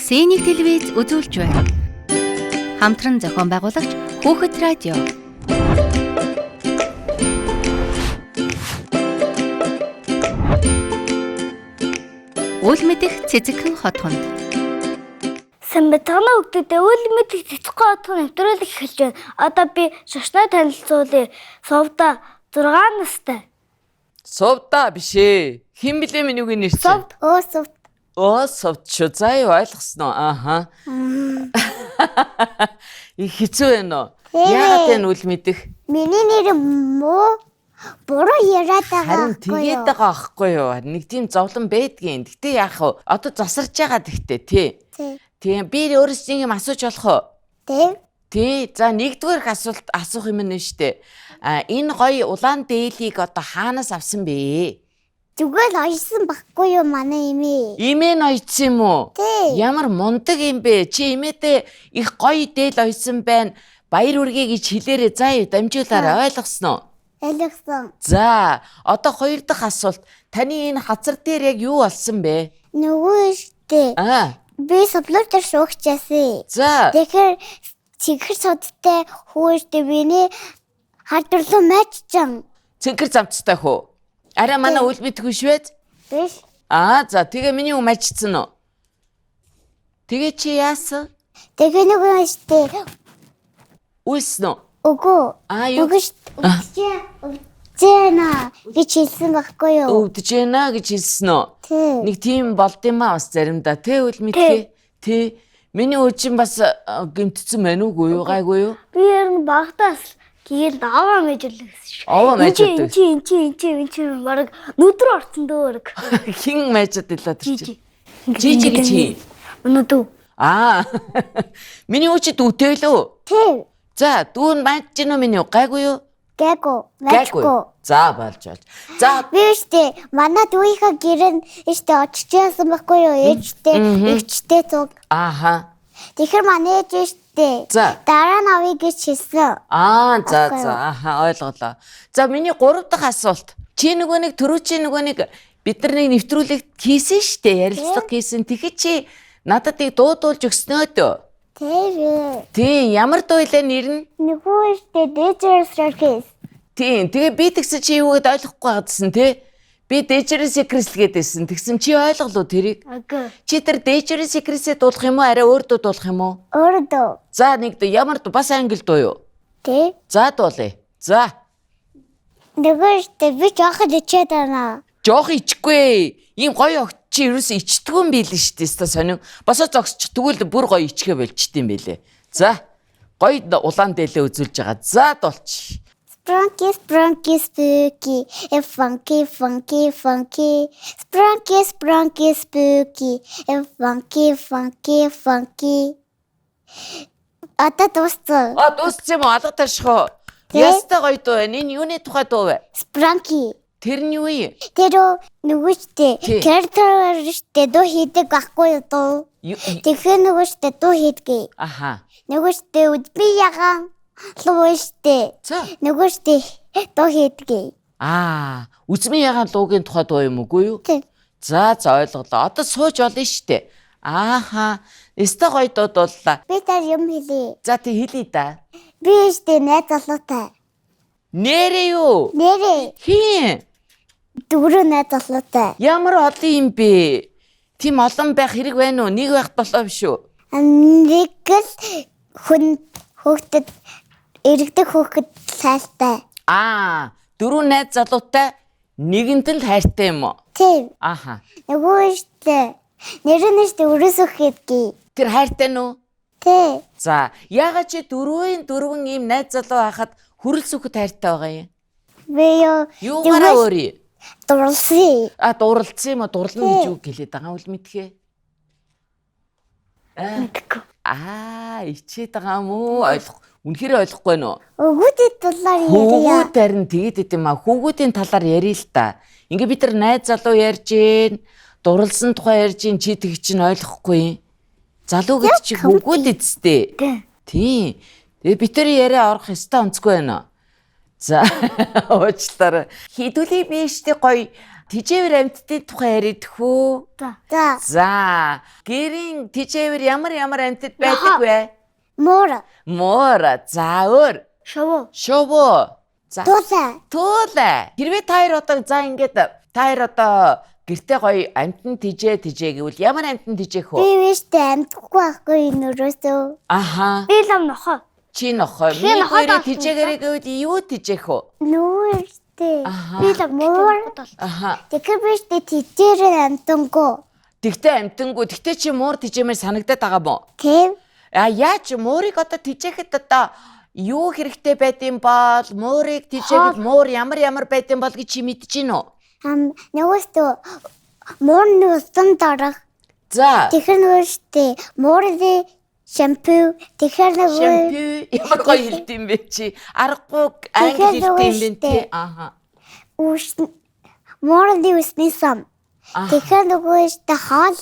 Сэнийг телевиз үзүүлж байна. Хамтран зохион байгуулагч Хүүхэд радио. Үл мэдэх цэцэгхэн хот хонд. Самбатганы хүүхдүүдэд үл мэдэх цэцэгхэн хот хонд нэвтрүүлэг эхэлж байна. Одоо би шашнаа танилцуулъя. Совда 6 настай. Совда биш ээ. Хэн блэ миний үгийн нэр чинь? Совд. Совд шүү. За юу ойлгосноо. Ааха. Их хэцүү байна уу? Яагаад энэ үл мэдэх? Миний нэр муу буруу яриад Харин байгаа. тэгээд байгаа аахгүй юу? Нэг тийм зовлон байдгийн. Гэтэ яах вэ? Одоо засарч байгаа гэхдээ тий. Тийм би өөрөөсөө юм асууж болох уу? Тий. За нэгдүгээр асуулт асуух юм нэ штэ. Энэ гоё улаан дээлийг одоо хаанаас авсан бэ? Зүгээр ойсон баггүй юу манай эмээ? Имээ ноёцсон юм уу? Тий. Ямар мундаг юм бэ? Чи имээдээ их гоё дээл ойсон байна. Баяр үргээ гэж хэлээрээ заа юу дамжуулаарай ойлгосноо? Ойлгосон. За одоо хоёр дахь асуулт. Таны энэ хазар дээр яг юу болсон бэ? Нөгөө штэ. Би соблотер шуугчаасаа. За. Тэгэхээр цэгэр содтой хүүштэй биний хардрлуу майчсан. Цэнхэр замцтай хөө. Араа манай үл мэдгүй швэд? Биш. За тэгээ миний юм ачцсан уу? Тэгээ чи яасан? Тэгээ нөгөө штэ. Үйлсэн үү? Үгүй. Юу? Өвдөжэна гэж хэлсэн байхгүй юу? Өвдөжэна гэж хэлсэн үү? Тий. Нэг тийм болд юм аа бас заримдаа тий үл мэдхээ. Тий. Миний өвчин бас гэмтсэн байна уугүй юу гайгүй юу? Би ер нь багтаас гээл аваа мэжлэгсэн шүү. Аваа мэжлэг. Энд чи баг нүдрөө орсон дөөрг. Хин мэжэд илаа тэр чи. Чи гэж чи. Нүдүү. Миний өвчид үтэй лөө. Тий. За дүүн майж гин үү миний гайгүй юу? Гайгүй. За болж. За би штэ манай дүүийнхаа гэрэн штэ очижсэн байхгүй юу? Ээжтэй цуг. Ааха. Тэгэхээр манай ээж штэ. Дараа нь авъя гэж хэлсэн. За ойлголоо. За миний 3 дахь асуулт. Чи нөгөө нэг түрүү чи нөгөө нэг бид нар нэг нэвтрүүлэг хийсэн штэ ярилцлага хийсэн. Тэгэхэд чи надад тийг дуудуулж өгснөө дөө. Тий, ямар дуу илээ нэр нь? Нөгөө штэ Dangerous Circus. Тий, тэгээ би тэгсэн чи юу гэдээ ойлгохгүй байгаадсэн тий. Би Dangerous Circus гэдээсэн. Тэгсэн чи ойлголоо тэрийг? Чи тэр Dangerous Circus-ээ дуулах юм уу? Арай өөр дуу дуулах юм уу? Өөр дуу. За нэг дуу ямар дуу? Бас англи дуу юу? Тий. За дуулъя. За. Нөгөө штэ би жооход ичээд байна. Жоох ичгүй. Ийм гоё огт чи ерөөсөө ичдэггүй юм билээ шүү дээ. Сонин. Босоо зогсч тэгвэл бүр гоё ичгээ болчт юм билээ. За. Гоё улаан дээлээ үзүүлж байгаа. За дуулч. Sprunky, spooky, and funky. Sprunky, spooky, and funky. Одоо дууссан. Дууссан юм уу? Алга таршихоо. Ястай гоё дуу байна. Энэ юуны тухай дуу вэ? Sprunky. Тэр нь юу юм? Тэр нөгөөчтэй character штэ дуу хийдэг байхгүй юу дуу. Тэгэхээр нөгөөчтэй дуу хийдэг. Нөгөөчтэй би ягаан луу штэ. Нөгөөчтэй дуу хийдэг. Үзмийн ягаан луугийн тухай дуу юм үгүй юу? За ойлголоо. Одоо сууж олно штэ. Эстэ гоё дуу дууллаа. Би таар юм хэлье. За тий хэлье да. Би штэ найз залуутай. Нэрээ юу? Нэрээ. Хин? Дөрөв найз залуутай. Ямар олон юм бэ? Тим олон байх хэрэг байна уу? Нэг байх болоо биш үү? Нэг л хүн хөөхдөд эрэгдэг хөөхд сайтай. 4 найз залуутай нэгэнт л хайртай юм уу? Тийм. Нөгөө штэ. Нэр нь штэ өрөөсөх гэдгийг. Тэр хайртай нь үү? Тий. За, яагаад чи дөрвөн ийм найз залуу байхад хүрэл сүхэд хайртай байгаа юм? Би юугаараа өөрий? Дурлсан. Дурлцсан юм уу? Дурлна гэж юу гэлээд байгаа үл мэдхээ? Ичээд байгаа юм уу? Үнэхээр ойлгохгүй байна уу? Хүүгүүдийн талаар ярья. Хүүгүүд харин тэгээд идэм хүүгүүдийн талаар ярил л та. Ингээ бид нар найз залуу ярьж гин, дурлсан тухай ярьж гин чи тэг чинь ойлгохгүй. Залуу гэж чи хүүгүүд эцтэй. Тийм. Тэгээ бид нар яриа орох ёстой онцгүй байна. За уучлаарай. Хідүүлээ би штэ гоё Тижээвэр амьтдын тухай яриад хөө. За. За. Гэрийн тижээвэр ямар амьтад байдаг вэ? Муур. Муур. За өөр. Шовоо. За. Туулай. Хэрвээ та хоёр одоо за ингээд та хоёр одоо гэртээ гоё амьтан тижээ гэвэл ямар амьтан тижээх вэ? Би вэштэй амьдахгүй байхгүй нөрөөсөө. Аха. Би лам нохоо. Чи нохоо. Миний хоёрыг тижээгэрээ гэвэл юу тижээх вэ? Нүүртэй. Би лам муур. Аха. Тэгэхээр вэштэй тижээрээ амьтангуу. Тэгтээ чи муур тижээмээр санагдаад байгаа мó? Тийм. Яаж муурыг одоо тижээхэд одоо юу хэрэгтэй байдсан бол муурыг тижээхэд муур ямар байдсан бол гэж чи мэдэж гин үү? Нөгөөстөө муурны усан дарах. За. Тэгэхээр нөгөөстөө муурны шампу. Тэгэхээр нөгөө шампу ямар гоё хэлдэм бэ чи? Аргагүй англи хэлтэй юм бэ тий? Аха. Муурны усны сам. Тэгэхээр нөгөөстөө хоол.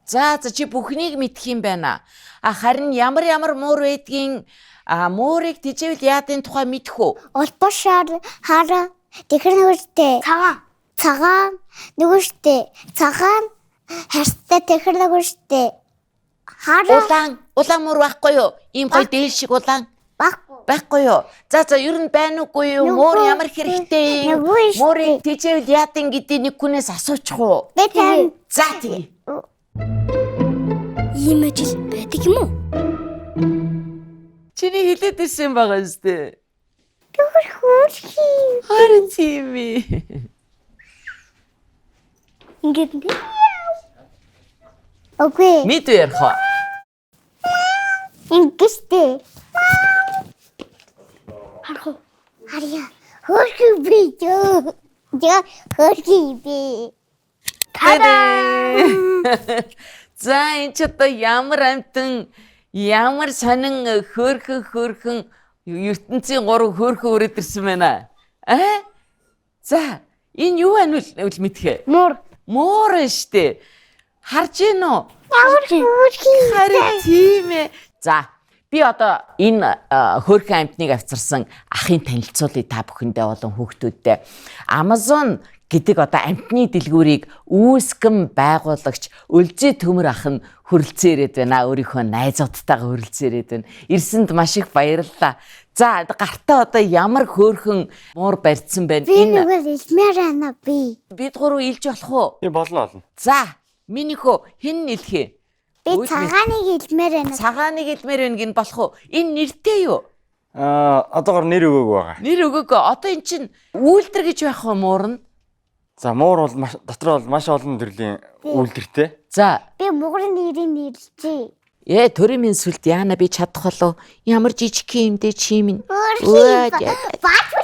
За чи бүхнийг мэдэх юм байна. Харин ямар муур байдгийг муурыг тижээвэл яадын тухай мэдэх үү? Улбашаар хараа. Тэгэхээр нөгөөстөө цагаан нөгөөстөө цагаан харьцтай тэгэхээр нөгөөстөө хараа. Улаан муур байхгүй юу? Ийм гоё дээл шиг улаан байхгүй юу? За ер нь байна уугүй юу? Муур ямар хэрэгтэй? Муурыг тижээвэл яадын гэдэг нэг хүнээс асуучих уу? За тэгье. Ийм ажил байдаг юм уу? Чиний хэлээд ирсэн байгаа зү. Хөрхи. Харин тийм ээ. Ингээд. Окей. Мэд ярих уу? Ингээд. Харьяа. Хөрхи би ёо. Я хөрхи би. За энэ ч одоо ямар амтан ямар сонин хөөрхөн ертөнцийн 3 хөөрхөн өрөөд ирсэн байна. За энэ юу байна вэ мэдхэ? Муур штэ. Харж гин үү? Харин тийм ээ. За би одоо энэ хөөрхөн амтныг авчирсан ахын танилцуулъя та бүхэндээ болон хүүхдүүддээ. Amazon гэдэг одоо амтны дэлгүүрийг үүсгэн байгуулагч Өлзий Төмөр ах нь хөрөлцөн ирээд байна. Өөрийнхөө найзуудтайгаа хөрөлцөн ирээд байна. Ирсэнд маш их баярлалаа. За гартаа одоо ямар хөөрхөн муур барьсан байна. Би нэг илмээр байна би. Бид гурав илж болох уу? Би болно. За минийхөө хэн нэлхээ? Би цагааныг илмээр байна. Цагааныг илмээр байна гин болох уу? Энэ нэртэй юу? Одоогор нэр өгөөг байгаа. Нэр өгөөг. Одоо эн чинь үйлдвэр гэж байх уу муур нь? За муур бол дотор бол маш олон төрлийн үйлдвэртэй. За. Би муурын нэрийг нэрлэжээ. Төрийн минь сүлд яана би чадах болов. Ямар жижиг юмдээ чи минь. Баатар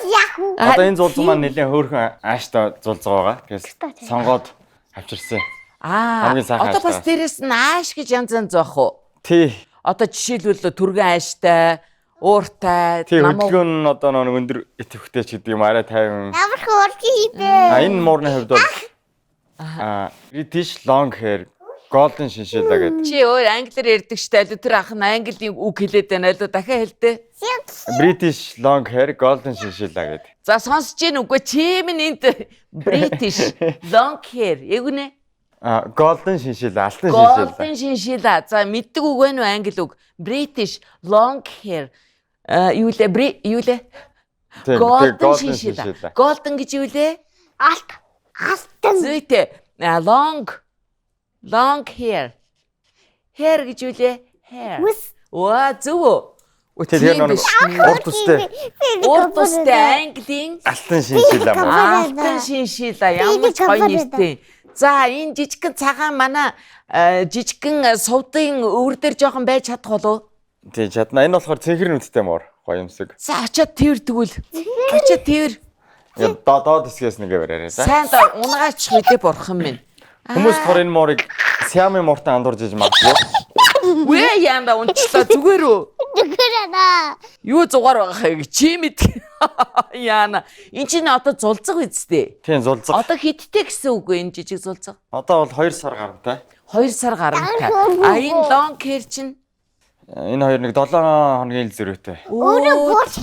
яах вэ? Одоо энэ зулцсан маань нэлээд хөөрхөн ааштай зулцсан байгаа. Тэгээс сонгоод авчирсан. Одоо бас дээрэс нь ааш гэж янз зоох уу? Тий. Одоо жишээлбэл түргэн ааштай, ууртай, хөдөлгөөн нь одоо нэг өндөр идэвхтэй ч гэдэг юм арай тайван. Ямар хөрхи бэ? Энэ муурны хувьд бол British long hair golden шиншилла гэдэг. Чи өөр англиар ярьдаг штэ аль тэр ах нь английн үг хэлээд байна аль дахиад хэлдэ. British long hair golden шиншилла гэдэг. За сонсож гин үгүй чи минь энд British long hair ягүнэ? Golden шиншилла, алтан шиншилла. Golden шиншилла. За мэддэг үг вэ нүү англи үг? British long hair. Юу лээ? Golden шиншилла. Golden гэж юу лээ? Алтан. Зүйтэй. Long hair. Hair гэж юу лээ? Hair. Оо зөв. Тэр нэг урт устэй английн алтан шиншилла маа. Алтан шиншилла ямар ч гоё нэртэй. За энэ жижигхэн цагаан манай жижигхэн сувдын өвөр дээр жоохон байж чадах болов? Тий чадна. Энэ болохоор цэнхэр нүдтэй муур гоё юмсэг. За очиад тэрвэр тэгвэл. Очиад тэрвэр. Доод хэсгээс нэгэ бариараа. Сайн унагаач хөдөө бурхан минь. Хүмүүс болохоор энэ муурыг Xiaomi мууртай андуурж иж магадгүй. Вэ яанда унчлаа зүгээр үү? Зүгээр аа. Юу зугаар байгаа хэ чи мэд. Яана. Энд чинь одоо зулцаг үсттэй. Тийм зулцаг. Одоо хиттэй гэсэн үг энэ жижиг зулцаг. Одоо бол 2 сар гарантай. 2 сар гарантай. Энэ long hair чинь энэ хоёр нэг 7 хоногийн ил зөрүүтэй. Өөрөө бууч.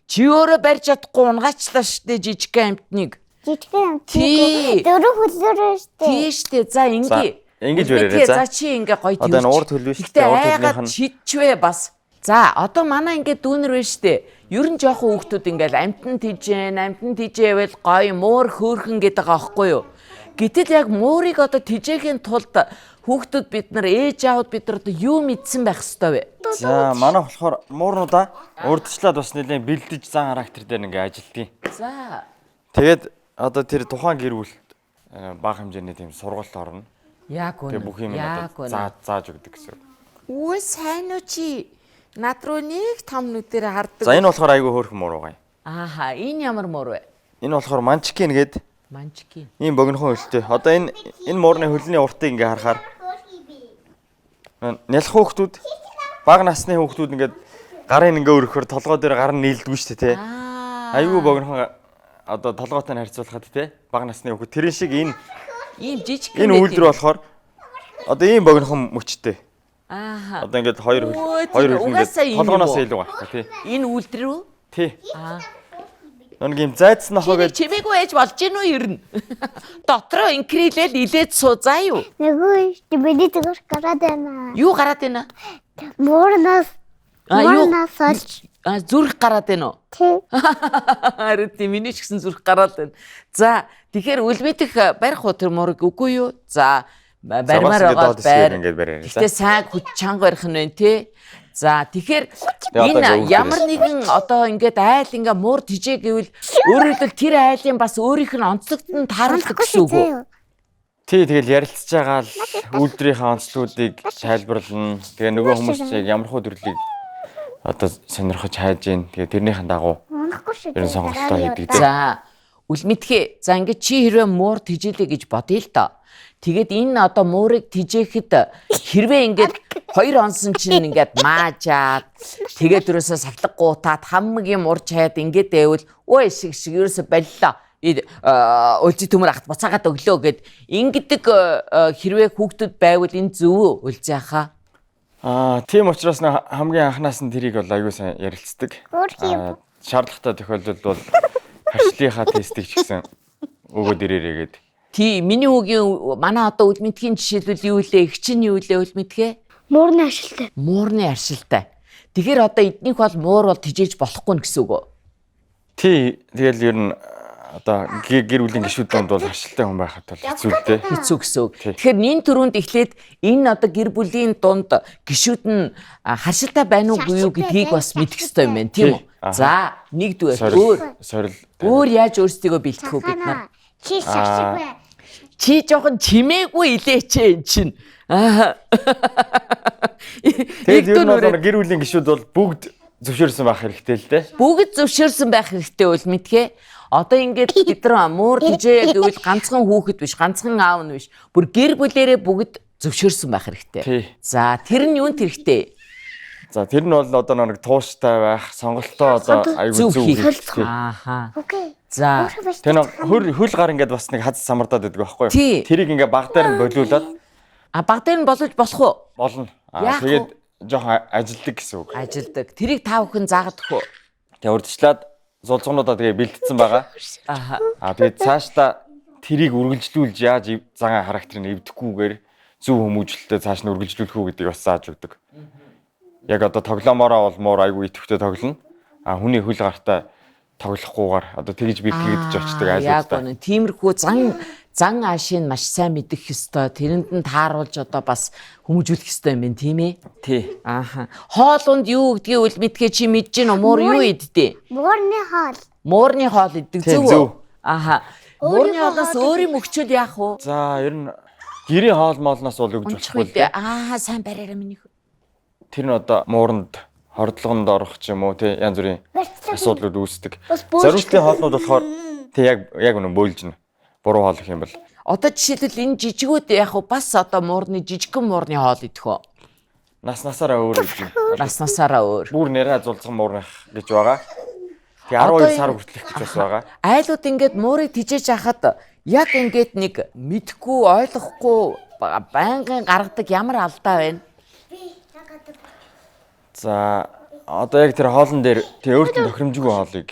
Чи өөрөө барьж чадахгүй унгаачлаа штэ жижиг амтныг. жижигхэн. Тий. Дөрөв хөлөөрөө штэ. Тий штэ. За ингээ. Ингэж бариараа. За чи ингээ гоё Одоо энэ урд хөлөө штэ. Урд хөлнийх нь шидчвэ бас. За одоо манай ингээ дүүнер байна штэ. Ер нь жоохон хүүхдүүд ингээл амтан тижээвэл гоё муур хөөрхөн гэдэг байгаа байхгүй юу? Гэтэл яг муурыг одоо тижээхийн тулд хүүхдүүд бид нар ээж аауд бид нар одоо юу мэдсэн байх ёстой вэ? За манай болохоор муурнуудаа урдчлаад бас нэлээд бэлдэж зан характер дээр ингээ ажилтгийг. За. Тэгээд одоо тэр тухайн гэр бүл бага хэмжээний тийм сургалт орно. Яг үнэ. Тэгээ бүх юм одоо зааж өгдөг гэсэн. Үгүй сайн уу чи? Над руу нэг том нүдээр хардаг. За энэ болохоор айгүй хөөрхөн муур байгаа юм. Ааха, энэ ямар муур вэ? Энэ болохоор манчкин гээд Манчкин. ийм богинохон хөлтэй. Одоо энэ муурны хөлний уртыг ингээ харахаар нялх хүүхдүүд бага насны хүүхдүүд ингээд гарын ингээ өргөхөр толгой дээр гар нь нийлдэггүй шүү дээ, тэ. Айгүй богинохон одоо толгойтой нь харьцуулахад тэ бага насны хүүхд тэрэн шиг ийм жижиг энэ үйлдвэр болохоор одоо ийм богинохон мөчтэй. Ааха. Одоо ингээд хоёр хөл ингээд толгоноос илүү байхгүй тий. Энэ үйлдвэр үү? Тий. Нэг юм зайдсан охоо гэж чимээгүй ээж болж гин үү ер нь? Дотроо инкрилэл илээд суу заа юу? Нөгөө бидний зүгээр гараад байна. Юу гараад байна? Муурнаас олж. Зүрх гараад байна уу? Тий. Харин тийм миний ч гэсэн зүрх гараад байна. За тэгэхээр үлмэтэх барих уу тэр мурыг үгүй юу? За барьмаар байгаа байр. Гэтэ сайн хүч чанга барих нь байна тий. За тэгэхээр энэ ямар нэгэн одоо ингээд айл ингээ муур тижээ гэвэл өөрөөр хэлбэл тэр айлын бас өөрийнх нь онцлогтод тааруулдаг гэсэн үг үү? тий тэгэл ярилцж байгаа л үйлдвэрийнхээ онцлогуудыг тайлбарлана. Тэгээ нөгөө хүмүүс яг ямар хөө төрлийг одоо сонирхож хайж гин. Тэгээ тэрнийхэн дагуу ер нь сонголтоо хийдэг. За үлмэтхээ. За ингээд чи хэрвээ муур тижээлээ гэж бодъё л доо. Тэгээд энэ одоо муурыг тижээхэд хэрвээ ингээд 2 онсон чинь ингээд маажаад тэгээд дөрөөсөө савлаг гуутаад хамгийн мурж хаяад ингээд байвал өө шиг ерөөсөө боллоо. Үлзий төмөр ахт буцаагаад өглөө гэд ингэдэг хэрвээ хүүхдүүд байвал энэ зөв үү үлзий ахаа? Тийм учраас хамгийн анханаас нь тэрийг бол аягүй сайн ярилцдаг. Шаардлагатай тохиолдолд бол харшлийнхаа тестийг ч гэсэн өгөөд ирээрээ гээд. Тий, миний үгийн манай одоо үлмэтгийн жишээлбэл юу лээ? Их чинь юу лээ үлмэтгэ? Муурны аршилтай. Муурны аршилтай. Тэгэхээр одоо эднийх бол муур бол тижээж болохгүй гэсэн үг үү? Тий, тэгэл ер нь одоо гэр бүлийн гишүүд донд бол аршилтай хүн байхад бол хэцүү л дээ. Хэцүү гэсэн үг. Тэгэхээр нин төрөнд эхлээд энэ одоо гэр бүлийн дунд гишүүд нь харшилтай байна уугүй юу гэдгийг бас мэдэх хэрэгтэй юм байна, тийм үү? За, нэгдүгээр өөр яаж өөрсдийгөө бэлтгэх үү бид нар? Чи шашиг бай. Чи жоохон чимээгүй илээч энэ чинь. Тэгээд ер нь бол гэр бүлийн гишүүд бол бүгд зөвшөөрсөн байх хэрэгтэй л дээ. Бүгд зөвшөөрсөн байх хэрэгтэй үл мэдхээ. Одоо ингээд бид нар муур тижээ гэвэл ганцхан хүүхэд биш, ганцхан аав нь биш. Бүр гэр бүлэрээ бүгд зөвшөөрсөн байх хэрэгтэй. За, тэр нь юунд хэрэгтэй? За, тэр нь бол одоо нэг тууштай байх, сонголтоо одоо аюул зөв хийх. Ааха. Окей. За. Тэр хөл гар ингээд бас нэг хаз самардаад байдаг байхгүй юу? Тэрийг ингээд баг дээр нь болиулаад баг дээр нь болж болох уу? Болно. Тэгээд жоохон ажилдаг гэсэн үг. Ажилдаг. Тэрийг та бүхэн заагаад өгөө. Тэгээ урдчлаад зулцгнуудаа тэгээ бэлтгэсэн байгаа. Тэгээд цаашдаа тэрийг үргэлжлүүлж яаж цагаан характерыг эвдэхгүйгээр зөв хүмүүжлэлтэй цааш нь үргэлжлүүлэх үү гэдгийг бас зааж өгдөг. Яг одоо тоглоомороо бол муур айгүй идэвхтэй тоглоно. Хүний хөл гартай тоглохгүйгээр одоо тэгж бэлтгэгдэж очдөг айлуудтай. Яг үнэ. Тиймэрхүү зан аашийг маш сайн мэдэх ёстой. Тэрэнд нь тааруулж одоо бас хүмүүжүүлэх ёстой юм байна, тийм ээ? Тий. Ааха. Хоолунд юу гэдгийг үл мэдгээ чи мэдэж гин үү? Муур юу иддэг? Муурны хоол. Муурны хоол иддэг зөв үү? Ааха. Муурны хоолоос өөрийн мөчөл яах вэ? За, ер нь гэрийн хоол моолноос бол өгж болохгүй. Сайн бариараа минийх. Тэр нь одоо мууранд хордлогонд орох ч юм уу тий янз бүрийн асуудлууд үүсдэг. Зориултын хоолнууд болохоор тий яг үнэн бөөлж нэ. Буруу хоол гэх юм бол. Одоо жишээлбэл энэ жижигүүд яг бас одоо муурны жижигхэн муурны хоол идэх үү? Насаараа өөр гэж. Насаараа өөр. Бүр нэрэ зулцсан муурных гэж байгаа. Тэгээ 12 сар хүртэлх гэж бас байгаа. Айлууд ингээд муурыг тижээж хахад яг ингээд нэг мэдхгүй ойлгохгүй байнгын гаргадаг ямар алдаа байна? За одоо яг тэр хоолн дээр тий өөртөө тохиромжгүй хоолыг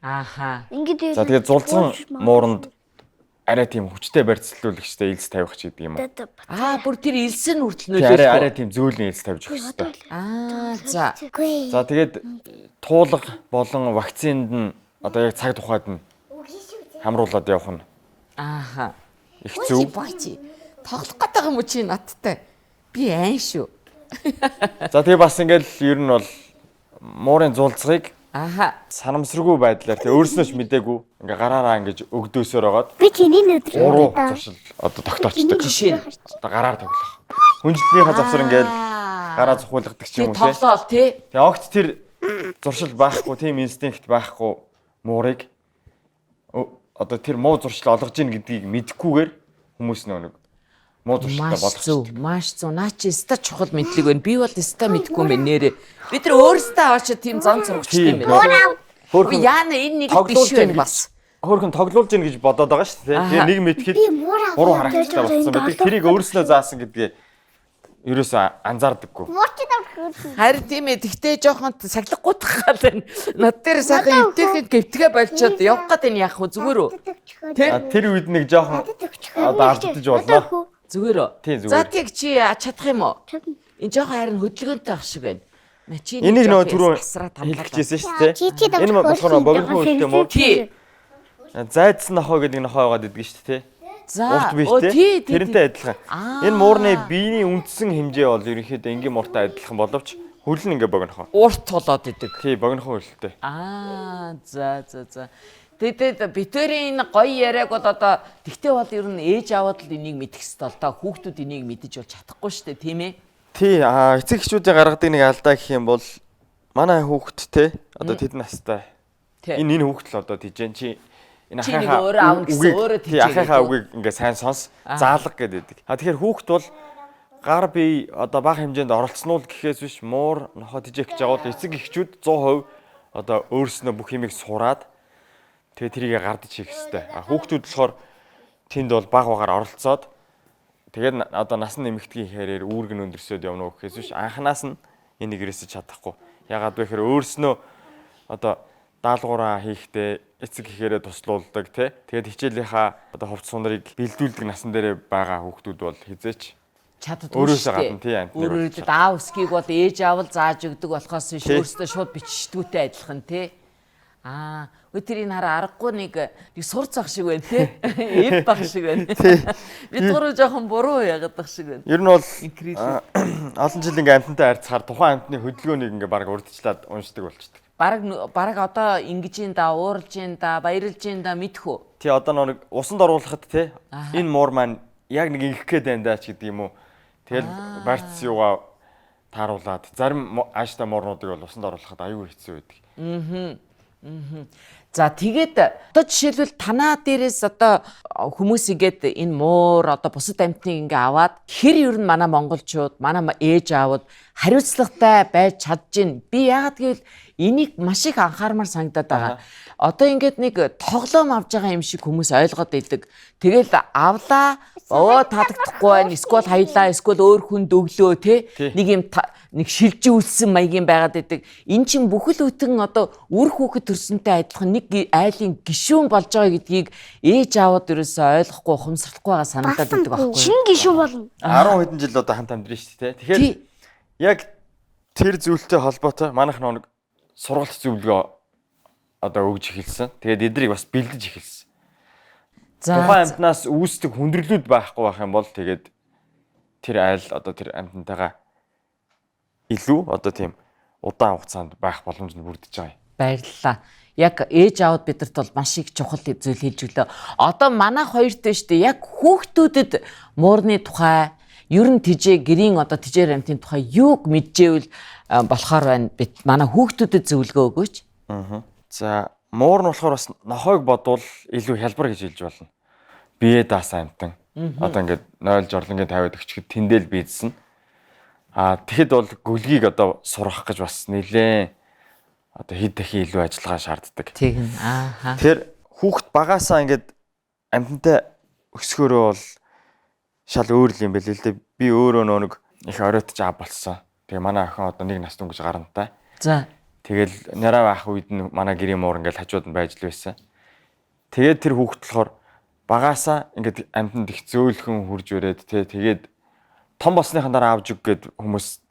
Ааха. Ингээд За тэгээд зулцсан мууранд арай тийм хүчтэй барьцлуулагчтай элс тавих ч гэдэг юм уу. Бүр тэр элсэн хүртэл Арай тийм зөөлөн элс тавьж өгөх хэрэгтэй. За. За тэгээд туулга болон вакцинд нь одоо яг цаг тухайд нь хамруулад явах нь Ааха. их зөв. Бачи. Тоглох гэдэг юм уу чи надтай? Би айн шүү. За тэгээд бас ингээл ер нь бол муурын зулцгыг Ааха. санамсаргүй байдлаар тэг өөрснөө ч мдээгүй ингээ гараараа ингэж өгдөөсөөр байгаад би чиний өдөр уруу зуршил одоо тогтоочдөг. Жишээ нь Одоо гараар тоглох. Хүнжлийнхаа завсар ингээл гараа цухуулгадаг ч юм уу тий. тоглоол тий. Тэгээ огт тэр зуршил байхгүй, тийм инстинкт байхгүй муурыг одоо тэр муу зуршил олгож ийн гэдгийг мэдхгүйгээр хүмүүс нэг муу зуршилтай болгох шүү. Маш зөв. Наа чи ста чухал мэдлэг байна. Би бол ста мэдгүй юм байна нэрээ. Бид нар өөрсдөө аваач тийм зан зурагчтай юм байна. Би яана энэ нэг биш байна бас. Хөөрхөн тоглуулж ийн гэж бодоод байгаа шүү дээ. Тэгээ нэг мэдхэд буруу харагдчихсан болсон байдаг. Тэрийг өөрснөө заасан гэдгээ ерөөсөө анзаардаггүй. Харин тийм ээ. Тэгтээ жоохон сахилгагуудах гал байна. Над дээр сайхан өвтэйхэд гэвтгээ болчиход явах гээд энэ яах вэ зүгээр үү? Тэр үед нэг жоохон одоо алдаж болно. Зүгээр үү? Тийм зүгээр. За тийг чи чадах юм уу? Энэ жоохон харин хөдөлгөөнтэй ах шиг байна. Энийг нөгөө түрүү хэлчихсэн шүү дээ. Энэ болохоор богино хөлтэй муу. Тий. Зайдсан нохоо гэдэг нохоо байгаад идэг шүү дээ. За. Урт бийтэй. Тэрнтэй адилхан. Энэ муурны биений үндсэн хэмжээ бол ерөнхийдөө энгийн мууртай адилхан боловч хөл нь ингээ богинохоо. Урт толоод идэг. Тий, богинохоо хөлтэй. За. Тэгээд битэрийн энэ гоё яриаг бол одоо тэгтээ бол ер нь ээж аваад л энийг мэдэх ёстой л та хүүхдүүд энийг мэдэж бол чадахгүй шүү дээ тийм ээ. Тий, эцэг эхчүүдийн гаргадаг нэг алдаа гэх юм бол манай хүүхд те одоо тэд настай. Энэ хүүхд л одоо тийжэн чи энэ ахыхаа өөрөө аав гэсэн өөрөө тийжээ. Ахыхаа үгийг ингээ сайн сонс заалга гэдэг. Тэгэхээр хүүхд бол гар бие одоо бага хэмжээнд оролцсноо л гэхээс биш муур нохоо тийжэх гэж байгаа бол эцэг эхчүүд 100% одоо өөрснөө бүх юмыг сураад тэгээ тэрийг гардаж хийх хэрэгтэй. Хүүхдүүд болохоор тэнд бол баг багаар оролцоод тэгээд одоо насан нэмэгдгийн хэрээр үүрэг нь өндөрсөд явна уу гэхээс биш анханаас нь энийг эрсэж чадахгүй. Ягаад вэ гэхээр өөрснөө одоо даалгавраа хийхдээ эцэг ихээрээ туслуулдаг тий. Тэгээд хичээлийнхаа одоо хувц сундрыг бэлдүүлдэг насан дээр байгаа хүүхдүүд бол хизээч чаддгүй өөрөөсөө гадна тий амт. Өөрөөдөө аав өсгийг бол ээж аавал зааж өгдөг болохоос биш өөрөөсөө шууд бичтгүүтэй адилхан тий. Өдөр энэ хараа аргагүй нэг сур цах шиг байна тий. Эв баг шиг байна. Бид гурав жоохон буруу яагаад баг шиг байна. Ер нь бол олон жил ингээ амтантай харьцахаар тухайн амтны хөдөлгөөнийг ингээ баг урдчлаад уншдаг болчихдээ. Бараг одоо ингэж ин да, уурж ин да, баярлж ин да мэдэх үү? Тий одоо нэг усанд оруулахад тий энэ муур маань яг нэг ингэх гээд байна даа ч гэдэг юм уу. Тэгэл барьц юугаа тааруулаад зарим ааштай муурнуудыг бол усанд оруулахад аюу хэцүү байдаг. За тэгээд одоо жишээлбэл танаа дээрээс одоо хүмүүс игээд энэ муур одоо бусад амьтныг ингээ аваад хэр ер нь манай монголчууд манай ээж аавууд хариуцлагатай байж чадж байна. Би яагаад гэвэл энийг маш их анхаармаар санагдаад байгаа. Одоо ингээд нэг тоглоом авж байгаа юм шиг хүмүүс ойлгоод идэг. Тэгэл авлаа, таадагдахгүй байна. Эсвэл хаялаа, эсвэл өөр хүнд өглөө те. Нэг юм нэг шилжүүлсэн маягийн байгаад идэг. Эн чин бүхэл бүтэн одоо үр хүүхэд төрсөнтэй адилхан нэг айлын гишүүн болж байгаа гэдгийг ээж аавууд ерөөсөө ойлгохгүй, ухамсарлахгүй байгаа санагдаад идэг байхгүй юу? Шинэ гишүүн болно. 10 хэдэн жил одоо хамт амьдрын шүү дээ. Тэгэхээр яг тэр зүйлтэй холбоотой манайх нэг сургалт зөвлөгөө одоо өгж эхэлсэн. Тэгээд эдрийг бас бэлдэж эхэлсэн. Тухайн амтнаас үүсдэг хүндрэлүүд байхгүй байх юм бол тэгээд тэр айл одоо тэр амтнтайгаа илүү одоо тийм удаан хугацаанд байх боломж нь бүрдэж байгаа юм. Баярлалаа. Яг ээж аауд бидэрт бол маш их чухал зүйл хэлж өглөө. Одоо манайх хоёртой шүү дээ. Яг хүүхдүүдэд муурны тухай ер нь тижээ гэрийн одоо тижээр амтын тухай юуг мэджээвэл болохоор байна. Бид манай хүүхдүүдэд зөвлөгөө өгөөч. За муур нь болохоор бас нохойг бодвол илүү хялбар гэж хэлж болно. Бие даасан амтан. Одоо ингээд 0 жорлонгийн 50-д өчгөд тэндэл бийдсэн. Тэгэхэд бол гөлгийг одоо сурах гэж бас нэлээ одоо хэд дахин илүү ажиллагаа шаарддаг. Тийм. Тэр хүүхд багаасаа ингээд амтантай өсгөөрөө бол шал өөр юм байл л дээ. Би өөрөө нэг их оройтж аав болсон. Тэгээ манай охин одоо 1 нас дүнгэж гарантай. За. Тэгэл няраа байх үед нь манай гэрийн муур ингээл хажууд нь байж л байсан. Тэгээд тэр хүүхэд болохоор багаасаа ингээд амьтанд их зөөлхөн хурж өрөөд тэгээд том болсныхан дараа авж өг гэд хүмүүс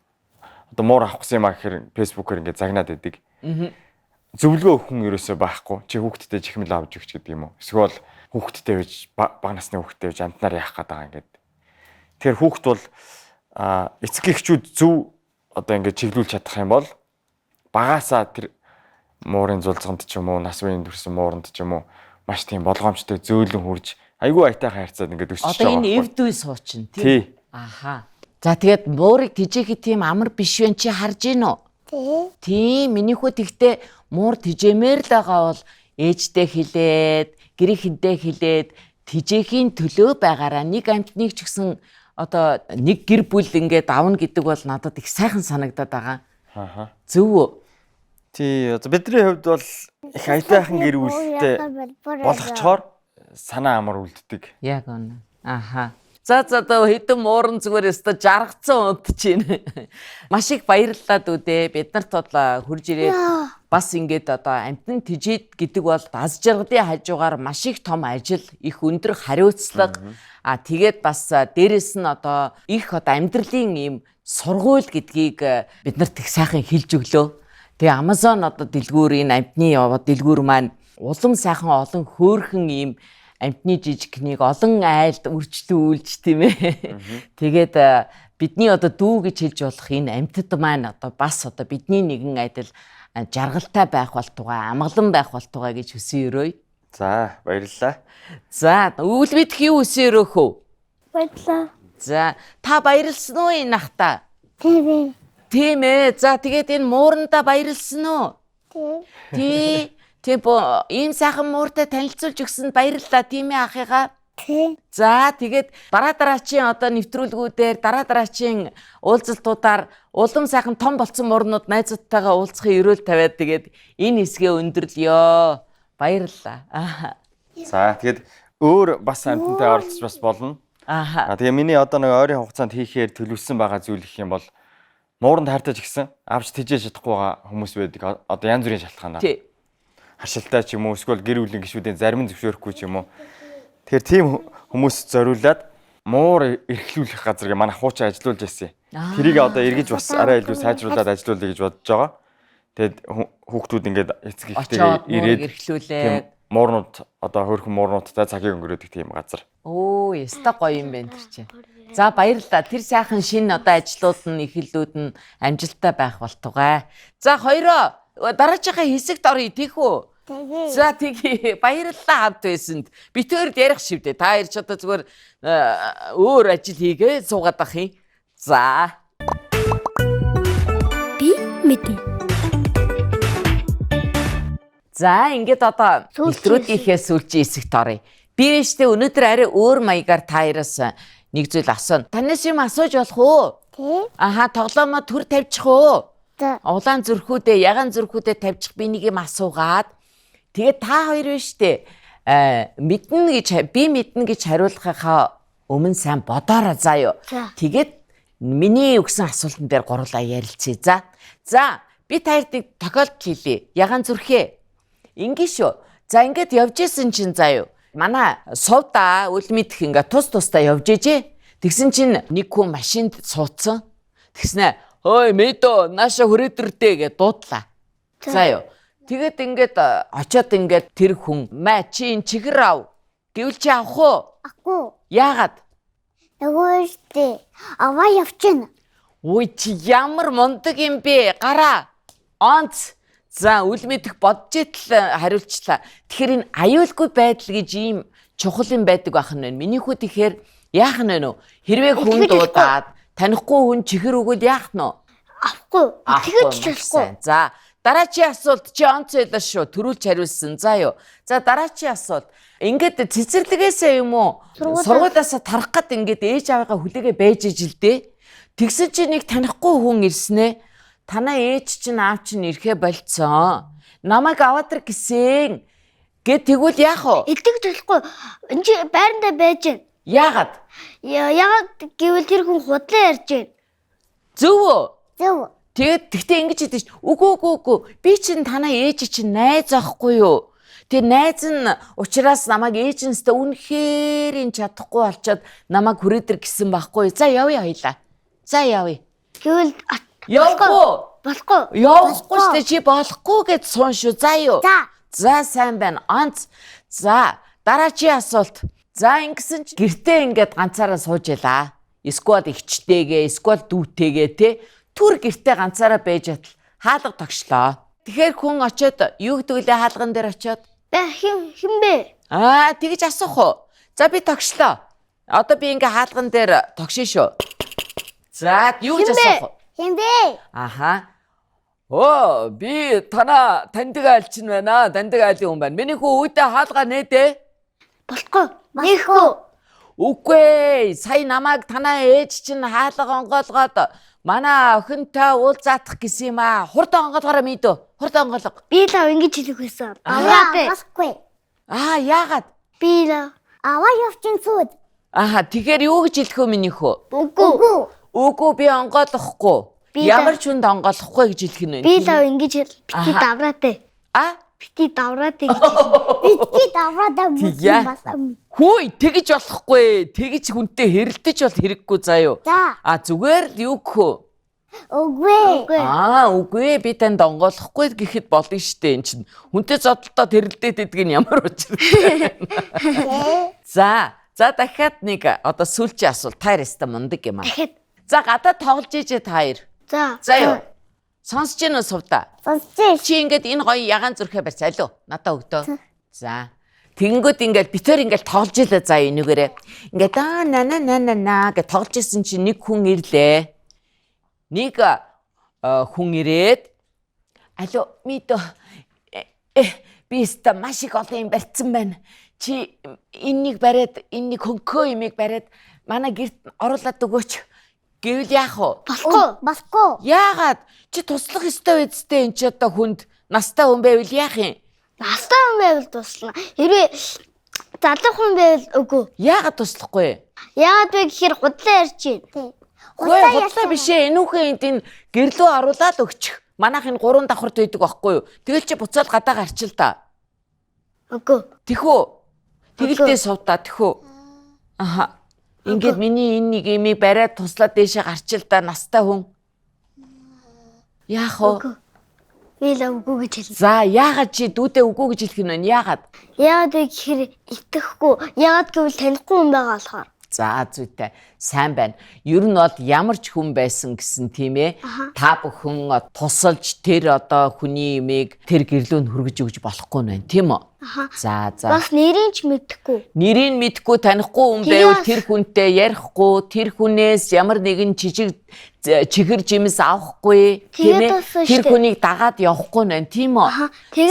одоо муур авах гэсэн юм а гэхээр фэйсбүүкээр ингээд загнаад байдаг. Зөвлөгөө хүн ерөөсөө байхгүй. Чи хүүхэдтэй чихмэл авч өгч гэдэг юм уу? Эсвэл хүүхэдтэй байж бага насны хүүхэдтэй байж амтнаар яах гээд байгаа ингээд. Тэгэхээр хүүхэд бол эцэг эхчүүд зөв одоо ингээд чиглүүлж чадах юм бол багаасаа тэр муурын зулцганд ч юм уу, нас үеийн төрсэн мууранд ч юм уу маш тийм болгоомжтой зөөлөн хурж айгүй айтай хайрцаад ингээд өсөж байгаа. Одоо энэ эвдүү суучин тийм. Аха. За тэгээд муурыг тижээхэд тийм амар биш вэ чи харж гин үү? Тийм. Миний хүү тэгтээ муур тижээмээр л байгаа бол ээжтэй хилээд, гэрийнхэнтэй хилээд тижээхийн төлөө байгаараа нэг амтныг ч гэсэн одоо нэг гэр бүл ингээд давна гэдэг бол надад их сайхан санагдаад байгаа. Аха. Зөв үү? Тий, одоо бидний хувьд бол их айтайхан гэр бүлтэй болгочоор санаа амар үлддэг. Яг үнэ. Аха. За одоо хэдэн мууран зүгээр өстө жаргацсан унтчихээн. Маш их баярлалаа дүүдээ. Бид нарт бол хурж ирээд бас ингээд одоо амтны тижээд гэдэг бол аз жаргалын хажуугаар маш их том ажил, их өндөр хариуцлага. Тэгээд бас дээрэс нь одоо их одоо амьдралын ийм сургууль гэдгийг бид нарт их сайхан хэлж өглөө. Тэгээ Amazon одоо дэлгүүр энэ амтны дэлгүүр маань улам сайхан олон хөөрхөн ийм амтны жижигхнийг олон айлд үрчлүүлж тийм ээ. Тэгээд бидний одоо дүү гэж хэлж болох энэ амтд маань одоо бас одоо бидний нэгэн адил жаргалтай байх болтугай, амгалан байх болтугай гэж хүсэн өрөөе. За, баярлалаа. За, өвөл мэдх юу хүсэн өрөөхөө? Баярлалаа. За, та баярлсан уу энэ ахта? Тийм. Тийм ээ. За, тэгээд энэ муурандаа баярлсан уу? Тийм. Тийм бо ийм сайхан мууртай танилцуулж өгсөнд баярлалаа тийм ээ ахыгаа. Тийм. За тэгээд дараачийн одоо нэвтрүүлгүүдээр дараачийн уулзалтуудаар улам сайхан том болсон муурнууд найзуудтайгаа уулзахын өрөөл тавиад тэгээд энэ хэсгээ өндөрлөё. Баярлалаа. За тэгээд өөр бас амтантай оролцож бас болно. Тэгээ миний одоо нэг ойрын хугацаанд хийхээр төлөвлөсөн байгаа зүйл гэх юм бол мууранд хайртаж гисэн авч тижээж чадахгүй байгаа хүмүүс байдаг. Одоо янз бүрийн шалтгаанаар. Тий. Харшилтай ч юм уу эсвэл гэр бүлийн гишүүдийн зарим нь зөвшөөрөхгүй ч юм уу. Тэгэхээр тийм хүмүүс зориулаад муур эрхлүүлэх газар гэ манай хуучин ажиллуулж байсан. Тэрийг одоо эргэж бас арай илүү сайжруулад ажиллуулъя гэж бодож байгаа. Тэгэд хүүхдүүд ингээд эцэг ихтэй ирээд эрхлүүлээд муурнууд одоо хөөрхөн муурнуудтай цагийг өнгөрөөдөг тийм газар. Оо, яста гоё юм байна тэр чинь. За баярлалаа. Тэр сайхан шинэ одоо ажлууд нь эхлэлүүд нь амжилттай байх болтугай. За хоёроо дараачихаа хэсэгт оръё тийхүү. За тэгээ баярлалаа хамт байсанд. Битээр ярих шивдэ. Та хоёр ч одоо зүгээр өөр ажил хийгээ суугаад ах юм. За. Би мэднэ. За ингээд одоо нэвтрүүлгийнхээ сүүлчийн хэсэгт оръё. Би ээжтэй өнөөдөр арай өөр маягаар та хоёроос нэг зүйл асууна. Танаас юм асууж болох уу? Тий. Аха, тоглоомоо төр тавьчих уу? За. Улаан зүрхүүдээ, ягаан зүрхүүдээ тавьчих би нэг юм асуугаад тэгээд та хоёр биш үү? Мэднэ гэж хариулахаа өмнө сайн бодоорой заа юу. Тэгээд миний өгсөн асуултан дээр гурлаа ярилцъя. За, би та хоёрт тохиолдол хэлье. Ягаан зүрхээ. Ингээ шүү. За ингээд явж исэн чинь заа юу. Манай сувда үл мэдэх ингээд тусдаа явж ижээ. Тэгсэн чинь нэг хүн машинд суудсан. Тэгснэ ой мэдөө нааша хүрээдэрдээ гэж дуудлаа. За юу. Тэгээд ингээд очиод ингээд тэр хүн маа чи ин чихэр ав. Гэвэл чи авах уу? Ахгүй. Яагаад? Нөгөө штэ. Аваа явчихна. Ой чи ямар мундаг юм бэ? Гараа. Онц. За үл мэдэх бодж итэл хариулчлаа. Тэгэхээр энэ аюулгүй байдал гэж ийм чухал юм байдаг байх нь байна. Миний хүү тэгэхээр яах нь вэ нөө? Хэрвээ хүн дуудаад танихгүй хүн чихэр өгвөл яах нь вэ? Авахгүй. Тэгэж болохгүй. За дараачийн асуулт чи онц байлаа шүү. Төрүүлж хариулсан. За юу. За дараачийн асуулт. Ингээд цэцэрлэгээсээ юм уу? Сургуулиасаа тарах гад ингээд ээж аваагаа хүлээгээ байж ижил дээ. Тэгсэн чи нэг танихгүй хүн ирснэ. Танаа ээж чинь аав чинь ирэхэ болцсон. Намайг аваадар гисэн. Гэт тэгвэл яах вэ? Итгэж болохгүй. Энд чи байрандаа байж гэн. Яагаад? Яагаад гэвэл тэр хүн худлаа ярьж гэн. Зөв үү? Зөв. Тэгтээ ингэж хэлдэг ш. Үгүй. Би чинь танаа ээж чинь найз аахгүй юу? Тэр найз нь учраас намайг ээжнэстэй үнэхээр ин чадахгүй болчоод намайг хүрээдэр гисэн байхгүй. За явъя хоёлаа. За явъя. Тэгвэл Болохгүй. Явахгүй штэ чи болохгүй гэж суун шүү. За юу. За сайн байна. Онц. За дараа чи асуулт. За ингэсэн чи гэртээ ингээд ганцаараа сууж ялаа. Эсвэл ихчтэйгээ, эсвэл дүүтэйгээ те. Түр гэртээ ганцаараа байж атал хаалга тогшлоо. Тэгэхээр хүн очиод юу гэдэг лээ хаалган дээр очиод хин бэ? Тэгэж асуух уу? За би тогшлоо. Одоо би ингээ хаалган дээр тогшин шүү. За юу гэж асуух вэ? Хин бэ? Би таньдаг айл чинь байна. Таньдаг айлын хүн байна. Миний хүү үүдээ хаалгаа нээдэ. Болохгүй. Нэхгүй. Үгүй. Сая намайг танаа ээж чинь хаалга онгоолгоод манай охинтой уулзаах гэсэн юм аа. Хурд онгоолгороо мэдөө. Хурд онгоолго. Би лав ингэж хэлэх байсан. Болохгүй. Яагаад? Би лав. Аваа явчин сууд. Тэгэхээр юу гэж хэлэх вэ миний хүү? Үгүй. Би онгоолохгүй. Ямар ч хүнд онгоолохгүй гэж хэлэх нь вэ? Би лав ингэж хэл. Бити давраатай. Бити давраатай гэж. Бити давраатай мөн. Хөөе, тэгэж болохгүй. Тэгэж хүнтэй хэрэлдэж бол хэрэггүй заа юу. Зүгээр л юу гэхөө? Үгүй. Би танд онгоолохгүй гэхэд болно штэ. Энд чинь хүнтэй зодолтой хэрэлдээд идэг нь ямар учир. За дахиад нэг одоо сүүлчийн асуулт. Та яста мундаг юм аа. За гадаад тоглож ижээ та хоёр. За юу. Сонсож гэнэ үү сувда? Сонсож. Чи ингээд энэ гоё ягаан зүрхээ барьц алуу. Надаа өгдөө. За. Тэгэнгүүт ингээд битээр ингээд тоглож илаа заа энүүгээрээ. Ингээд на гэж тоглож исэн чинь нэг хүн ирлээ. Нэг хүн ирээд алуу мэдөө би өстө маш их олон юм барьцсан байна. Чи энэнийг бариад энэнийг хөнгөө юмыг бариад манай гэрт оруулаад өгөөч. Гэвэл яах вэ? Болохгүй. Яагаад? Чи туслах ёстой үсттэй энэ ч одоо хүнд настай хүн байвал яах юм? Настай хүн байвал туслана. Хэрвээ залуу хүн байвал үгүй. Яагаад туслахгүй? Яагаад вэ гэхээр худлаа ярьж байна. Худлаа биш ээ. Энүүхэн энэ гэрлөө оруулаад өгчих. Манайх энэ 3 давхарт байдаг байхгүй юу? Тэгэл чи буцаад гадаа гарчил та. Үгүй. Тэхүү. Тэгэлдээ сувдаа тэхүү. Ингээд миний энэ нэг имийг бариад туслаад дээшээ гарчил та настай хүн. Яах вэ? Би л үгүй гэж хэлнэ. За яагаад чи дүүдээ үгүй гэж хэлэх юм бэ? Яагаад? Яагаад вэ гэхээр итгэхгүй. Яагаад гэвэл танихгүй хүн байгаа болохоор. За зүйтэй. Сайн байна. Ер нь бол ямар ч хүн байсан гэсэн тийм ээ. Та бүхэн тусалж тэр одоо хүний имийг тэр гэрлөөнд хүргэж өгч болохгүй нь байна, тийм үү? За. Бас нэрийг ч мэдэхгүй. Нэрийг мэдэхгүй танихгүй хүн байвал тэр хүнтэй ярихгүй, тэр хүнээс ямар нэгэн жижиг чихэр жимс авахгүй, тийм ээ? Тэр хүнийг дагаад явахгүй нь байна, тийм үү?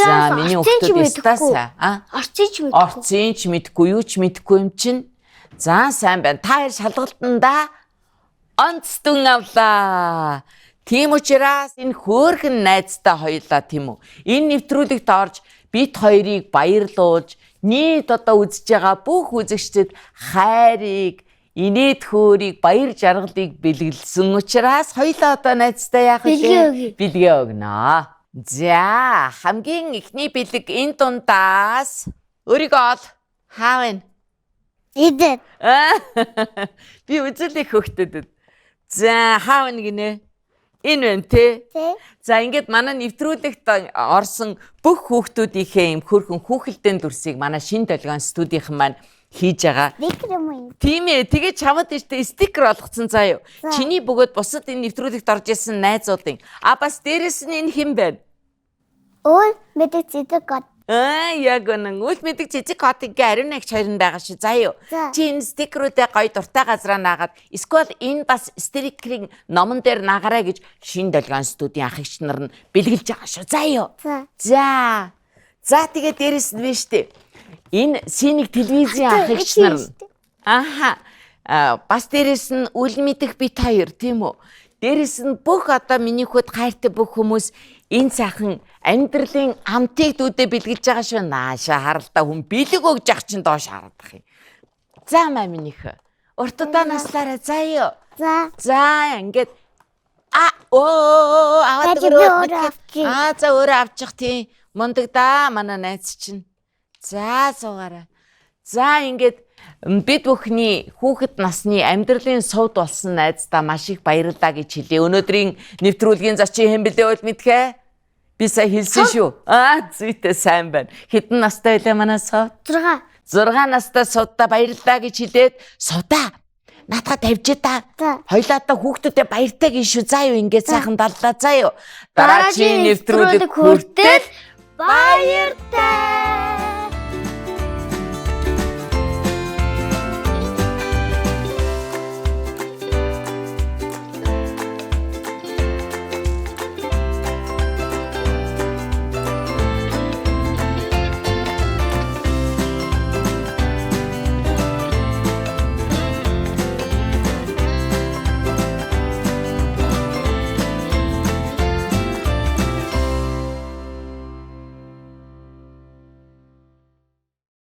За миний өгтөд ястаа. Орцын ч мэдэхгүй, юу ч мэдэхгүй юм чинь. За сайн байна. Та шалгалтанда онцдон авлаа. Тийм учраас энэ хөөрхөн найзтай хоёлаа тийм үү. Энэ нэвтрүүлэгт орж бид хоёрыг баярлуулж, нийт одоо үзэж байгаа бүх үзэгчдэд хайрыг, инээд хөөргийг, баяр жаргалыг бэлгэлсэн учраас хоёлаа одоо найзтай яах вэ? Бэлгээ өгнө. За хамгийн ихний бэлэг энэ дундаас өөрийгөө ол хаав вэ? Идэ. Би үзүүлэх хөхтөд. За хаав нэг нэ. Энэ вэ те? За ингээд манай нэвтрүүлэгт орсон бүх хүүхдүүдийнхээ юм хөрхөн хүүхэлдэйн дүрсийг манай шинэ долгион студийнхан маань хийж байгаа. Тийм ээ, тэгээ чамд ихтэй стикер олгоцсон заа юу. Чиний бөгөөд бусад энэ нэвтрүүлэгт орж исэн найзуудын. Бас дээрэс нь энэ хэн байна? Мэдээ зэдэг. Яг үнэн. Үл мэдэг жижиг котыг ариун агч хоёрын байгаа шүү. За юу. Чи энэ стикерүүдээ гоё дуртай газараа наагаад эсвэл энэ бас стикерийн номон дээр наагараа гэж шинэ долгион студийн ах эгч нар нь бэлгэлж байгаа шүү. За юу. За тэгээ дээрэс нь биш үү. Энэ синийг телевизийн ах эгч нар нь. Бас дээрэс нь үл мэдэх бит хоёр тийм үү. Дээрэс нь бүх одоо миний хүүд хайртай бүх хүмүүс энэ сайхан амьдралын амтыг дүүдээ бэлгэлж байгаа шүү. Нааша харалтаа хүн бэлэг өгж ах чинь доош хараадах юм. За маа минийх. Уртдаа наслаараа заа юу. За ингээд Аваад Би өөрөө авчих. За өөрөө авчих тийм. Мундаг да манай найз чинь. За суугаарай. За ингээд бид бүхний хүүхэд насны амьдралын сувд болсон найздаа маш их баярлалаа гэж хэлье. Өнөөдрийн нэвтрүүлгийн зочин хэн блэ бол мэдхэ? Би сая хэлсэн шүү. Зүйтэй сайн байна. Хэдэн настай байлаа манай сувд? 6 настай сувдаа баярлалаа гэж хэлээд сувдаа наатаа тавьж та. Хоёлаадаа хүүхдүүдэд баяртай гин шүү. За юу ингээд сайхан даллаа. За юу. Дараагийн нэвтрүүлэг хүртэл баяртай.